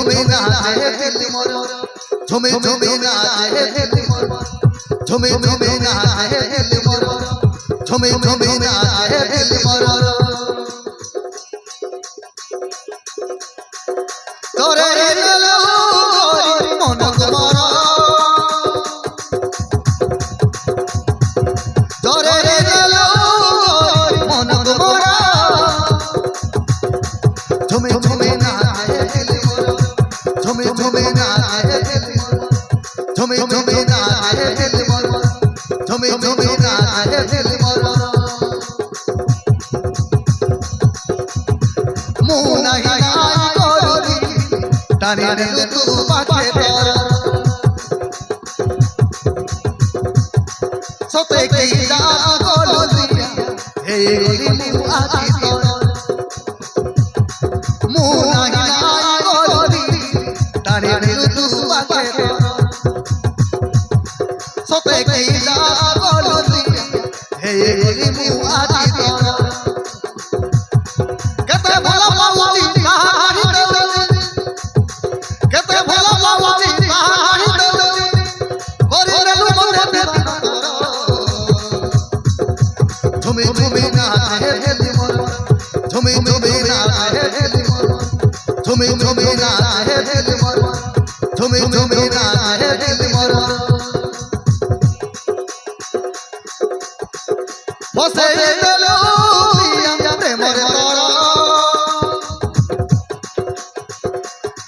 झुमे नाचे दिल मोर झुमे झुमे नाचे दिल मोर झुमे झुमे नाचे दिल मोर झुमे झुमे नाचे दिल मोर तोरे गलो मन कुमार तोरे गलो मन कुमार झुमे झुमे नाचे दिल मोर झुमे झुमे नाचे दिल मोर झुमे झुमे नाचे दिल मोर झुमे झुमे नाचे दिल मोर मुना ही कोरी ताने ने तू बाटे पर सोते की दा कोली हे गोरी मु आती तोर मुना ही कोरी ताने ने तू बाटे पर सोते की दा कोली हे गोरी मु आती तोर कते भला पावती कहानी दे कते भला पावती कहानी दे गोरी रेलू मोरे दे झुमे झुमे नाचे दिल मोर झुमे झुमे नाचे दिल मोर झुमे झुमे नाचे दिल मोर झुमे झुमे नाचे दिल मोर बसे गलो प्रेमर तोरा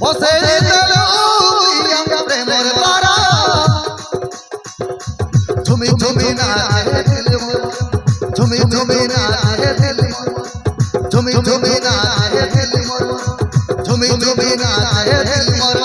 बसे गलो प्रेमर तोरा झुमे झुमे नाचे दिल मोर झुमे झुमे नाचे दिल मोर झुमे झुमे नाचे दिल मोर झुमे झुमे नाचे दिल मोर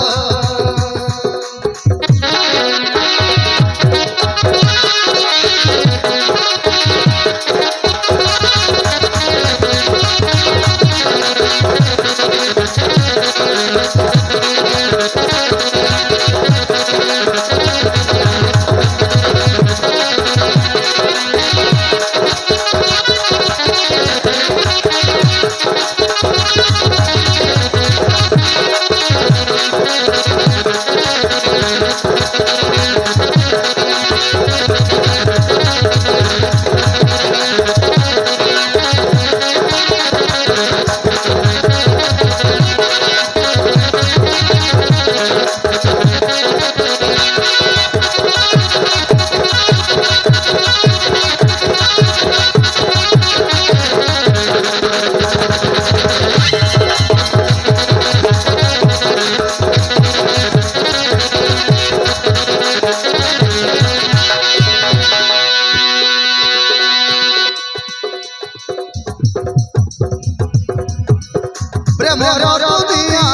प्रेमर दुनिया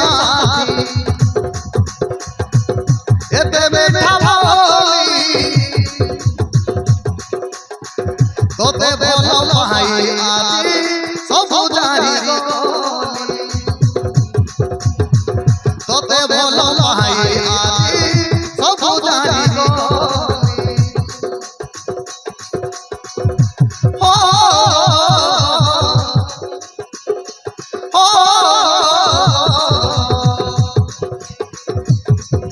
एते मीठा बोली तोते बोलो भाई आजी सब जारी गोली तोते बोलो भाई आजी सब जारी गोली हो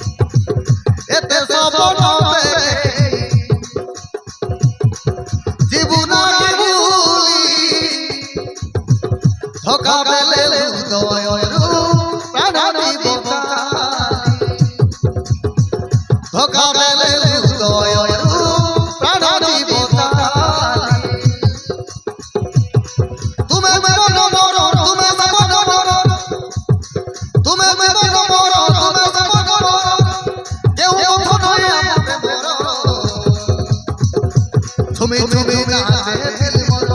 एते सपन जीवन भूली धोखा बेले दयरू प्राणी बोकाली धोखा बेले दयरू प्राणी बोकाली तुम्हें मेरा नमोरो तुम्हें सबन मोरो तुम्हें मेरा नमोरो तुम्हें सबन मोरो केउ थोड़े अपने मोरो झुमे झुमे नाचे दिल मोर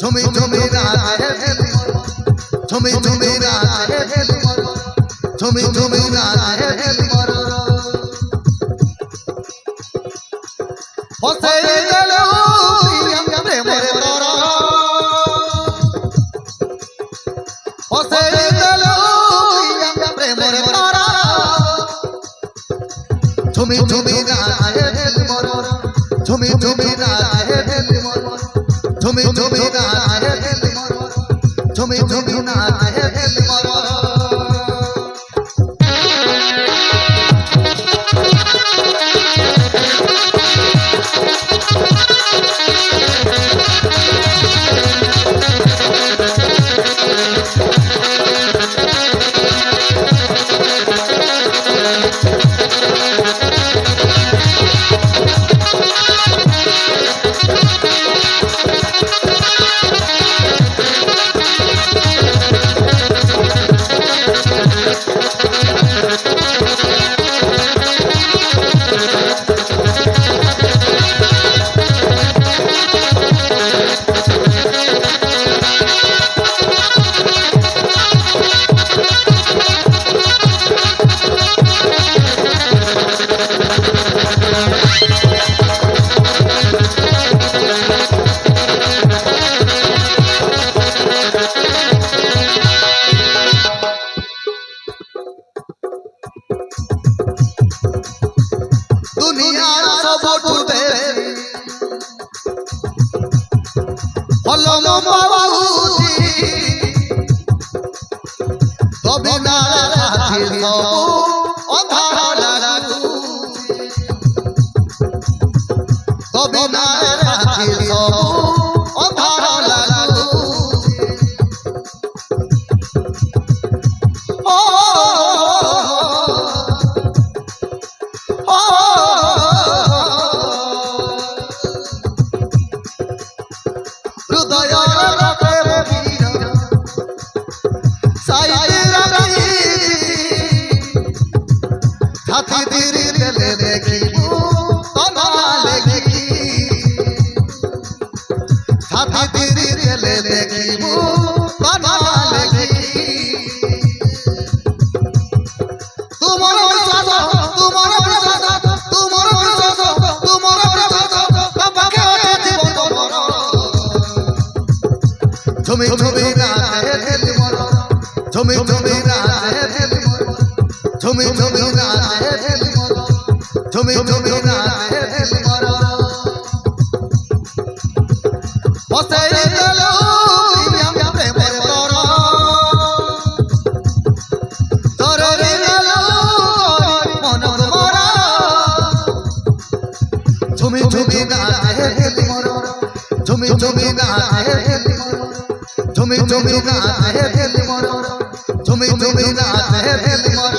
झुमे झुमे नाचे दिल मोर झुमे झुमे नाचे दिल मोर झुमे झुमे नाचे दिल मोर बसे गलो प्रेमर तोरा बसे गलो प्रेमर तोरा झुमे झुमे नाचे दिल मोर झुमे झुमे नाचे दिल मोर झुमे झुमे नाचे दिल मोर झुमे झुमे नाचे दिल मोर পাউছি তবে না আখি সব অধার লাগুছি তবে না আখি সব অধার লাগুছি ও হৃদয় হাতি দিরি তেলে দেখিব তনা লেখি হাতি দিরি তেলে দেখিব তনা লেখি তোমার বিশ্বাস তোমার বিশ্বাস তোমার বিশ্বাস তোমার বিশ্বাস বাবাকে ওঠে জীবন তোমার ঝুমি ঝুমি রাতে দিল মর ঝুমি ঝুমি রাতে দিল মর ঝুমি ঝুমি রাতে দিল মর ঝুমি ঝুমি রাতে দিল মর বসে গেল প্রিয়ম প্রেমের তর তরে গেল মন মরা ঝুমি ঝুমি রাতে দিল মর ঝুমি ঝুমি রাতে দিল মর ঝুমি ঝুমি রাতে দিল মর ঝুমি ঝুমি রাতে দিল মর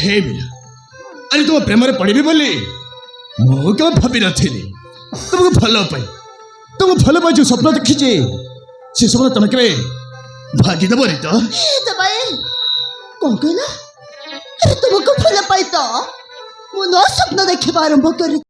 हे मीरा अरे तुम प्रेम पड़े बोली मु क्या भावी नी तुमको भल पाई तुम भल पाई जो स्वप्न देखी से स्वप्न तुम के भागीदेव रे तो कौन कहला? अरे तुमको भल पाई तो मु न स्वप्न देखा आरंभ कर